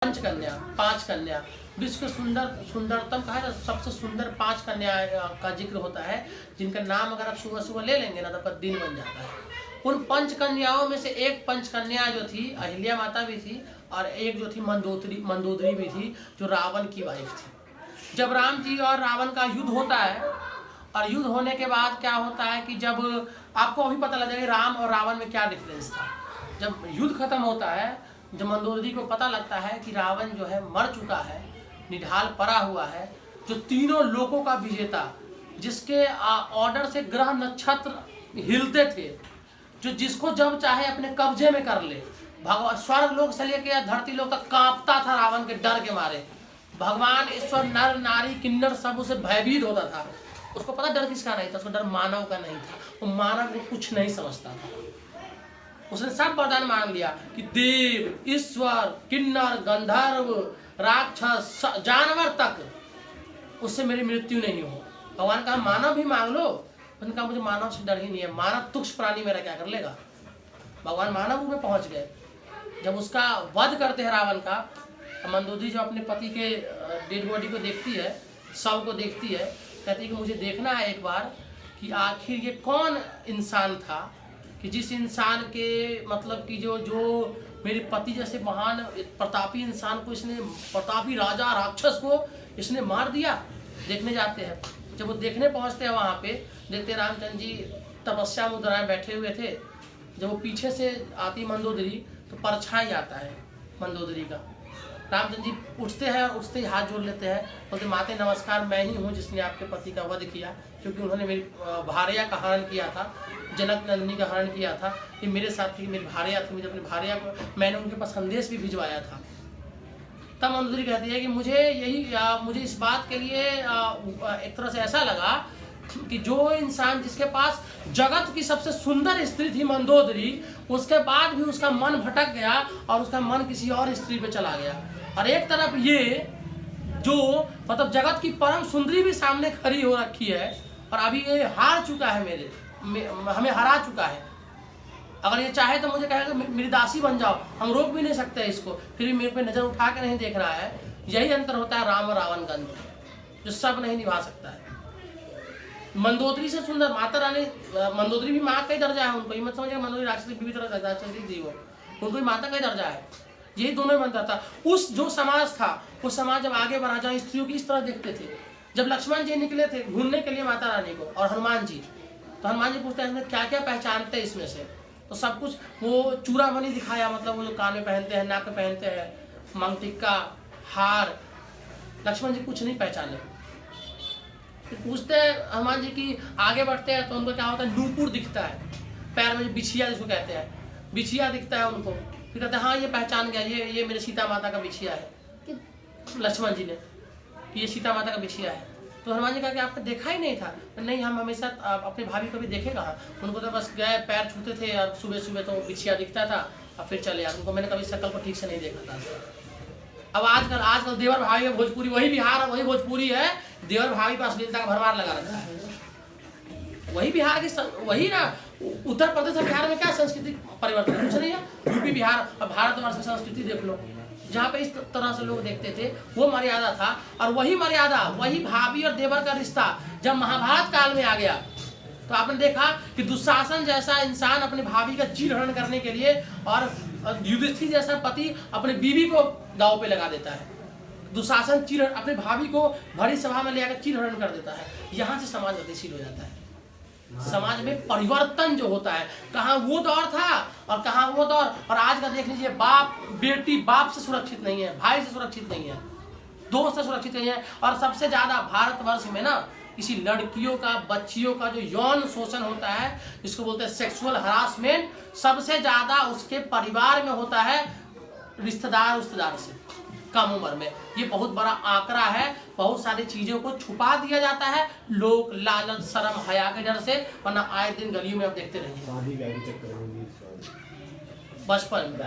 पंचकन्या, पांच कन्या, विश्व सुंदरतम कहा है, सबसे सुंदर पांच कन्या का जिक्र होता है, जिनका नाम अगर आप सुबह सुबह ले लेंगे ना तो आपका दिन बन जाता है। उन पंच कन्याओं में से एक पंचकन्या जो थी अहिल्या माता भी थी, और एक जो थी मंदोदरी भी थी, जो रावण की वाइफ थी। जब राम जी और रावण का युद्ध होता है, और युद्ध होने के बाद क्या होता है कि जब आपको अभी पता लग जाएगा राम और रावण में क्या डिफरेंस था। जब युद्ध खत्म होता है, जब मंदोदरी को पता लगता है कि रावण जो है मर चुका है, निढाल पड़ा हुआ है, जो तीनों लोकों का विजेता, जिसके ऑर्डर से ग्रह नक्षत्र हिलते थे, जो जिसको जब चाहे अपने कब्जे में कर ले, भगवान स्वर्ग लोक से लेकर धरती लोक तक कांपता था रावण के डर के मारे। भगवान ईश्वर नर नारी किन्नर सब उसे भयभीत होता था। उसको पता डर किसका नहीं था, उसको डर मानव का नहीं था। वो मानव को कुछ नहीं समझता था। उसने सब वरदान मान लिया कि देव, ईश्वर, किन्नर, गंधर्व, राक्षस, जानवर तक उससे मेरी मृत्यु नहीं हो। भगवान कहा मानव भी मांग लो। उन्होंने कहा मुझे मानव से डर ही नहीं है, मानव तुक्ष प्राणी मेरा क्या कर लेगा। भगवान मानव रूप में पहुंच गए। जब उसका वध करते हैं रावण का, मंदोदरी जो अपने पति के डेड बॉडी को देखती है, शव को देखती है, कहती है कि मुझे देखना है एक बार कि आखिर ये कौन इंसान था कि जिस इंसान के मतलब कि जो मेरे पति जैसे महान प्रतापी इंसान को, इसने प्रतापी राजा राक्षस को इसने मार दिया। देखने जाते हैं। जब वो देखने पहुंचते हैं, वहाँ पे देखते रामचंद्र जी तपस्या मुद्रा में बैठे हुए थे। जब वो पीछे से आती मंदोदरी तो परछाई आता है मंदोदरी का। रामचंद्र जी उठते हैं और उठते ही हाथ जोड़ लेते हैं, बोलते माते नमस्कार, मैं ही हूँ जिसने आपके पति का वध किया, क्योंकि उन्होंने मेरी भार्या का हरण किया था, जनक नंदिनी का हरण किया था। ये मेरे साथ ही मेरी भार्या थी, मुझे अपनी भार्या को मैंने उनके पास संदेश भी भिजवाया था। तब मंदोदरी कहती है कि मुझे इस बात के लिए एक तरह से ऐसा लगा कि जो इंसान जिसके पास जगत की सबसे सुंदर स्त्री थी मंदोदरी, उसके बाद भी उसका मन भटक गया और उसका मन किसी और स्त्री पे चला गया। और एक तरफ ये जो मतलब जगत की परम सुंदरी भी सामने खड़ी हो रखी है, और अभी ये हार चुका है, हमें हरा चुका है। अगर ये चाहे तो मुझे कहेगा मेरी दासी बन जाओ, हम रोक भी नहीं सकते इसको, फिर भी मेरे पे नजर उठा के नहीं देख रहा है। यही अंतर होता है राम और रावण का अंतर, जो सब नहीं निभा सकता है। मंदोदरी से सुंदर माता रानी, मंदोदरी भी माँ का ही दर्जा है। उनको ये मत समझिए मंदोदरी राक्षसी भी तरह राक्षसी थी, वो उनको भी माता का ही दर्जा है। यही दोनों में बनता था। उस जो समाज था, वो समाज जब आगे बढ़ा, जहाँ स्त्रियों की इस तरह देखते थे। जब लक्ष्मण जी निकले थे ढूंढने के लिए माता रानी को और हनुमान जी, तो हनुमान जी पूछते हैं क्या क्या पहचानते हैं इसमें से, तो सब कुछ वो चूड़ामणि दिखाया, मतलब वो जो कान में पहनते हैं, नाक में पहनते हैं, मांग टिक्का, हार। लक्ष्मण जी कुछ नहीं पहचाने। फिर पूछते हैं हनुमान जी की, आगे बढ़ते हैं तो उनको क्या होता है, नूपुर दिखता है पैर में, जो बिछिया जिसको कहते हैं, बिछिया दिखता है उनको। फिर कहते हैं हाँ ये पहचान गया, ये मेरे सीता माता का बिछिया है। लक्ष्मण जी ने कि ये सीता माता का बिछिया है। तो हनुमान जी कहा कि आपने देखा ही नहीं था। तो नहीं, हम हमेशा अपनी भाभी को भी देखे कहाँ, उनको तो बस गए पैर छूते थे और सुबह सुबह तो बिछिया दिखता था और फिर चले आते। उनको मैंने कभी शक्ल को ठीक से नहीं देखा था। अब आजकल देवर भाभी है भोजपुरी, वही बिहार वही भोजपुरी है, देवर भाभी पर अश्लीलता का भरमार लगा रहता है। वही बिहार की वही ना, उत्तर प्रदेश और बिहार में क्या सांस्कृतिक परिवर्तन कुछ नहीं है। यूपी बिहार और भारतवर्ष की संस्कृति देख लो, जहाँ पे इस तरह से लोग देखते थे, वो मर्यादा था। और वही मर्यादा, वही भाभी और देवर का रिश्ता जब महाभारत काल में आ गया, तो आपने देखा कि दुशासन जैसा इंसान अपनी भाभी का चीरहरण करने के लिए, और युधिष्ठिर जैसा पति अपनी बीवी को दांव पे लगा देता है। दुशासन अपनी भाभी को भरी सभा में ले आकर चीरहरण कर देता है। यहाँ से समाज गतिशील हो जाता है। समाज में परिवर्तन जो होता है, कहाँ वो दौर था और कहाँ वो दौर। और आज का देख लीजिए, बाप बेटी बाप से सुरक्षित नहीं है, भाई से सुरक्षित नहीं है, दोस्त से सुरक्षित नहीं है। और सबसे ज्यादा भारतवर्ष में ना किसी लड़कियों का, बच्चियों का जो यौन शोषण होता है, जिसको बोलते हैं सेक्सुअल हरासमेंट, सबसे ज्यादा उसके परिवार में होता है, रिश्तेदार से कम उम्र में। ये बहुत बड़ा आंकड़ा है। बहुत सारी चीजों को छुपा दिया जाता है, लोग लालच शर्म हया के डर से, वरना आए दिन गलियों में आप देखते रहिए बचपन में।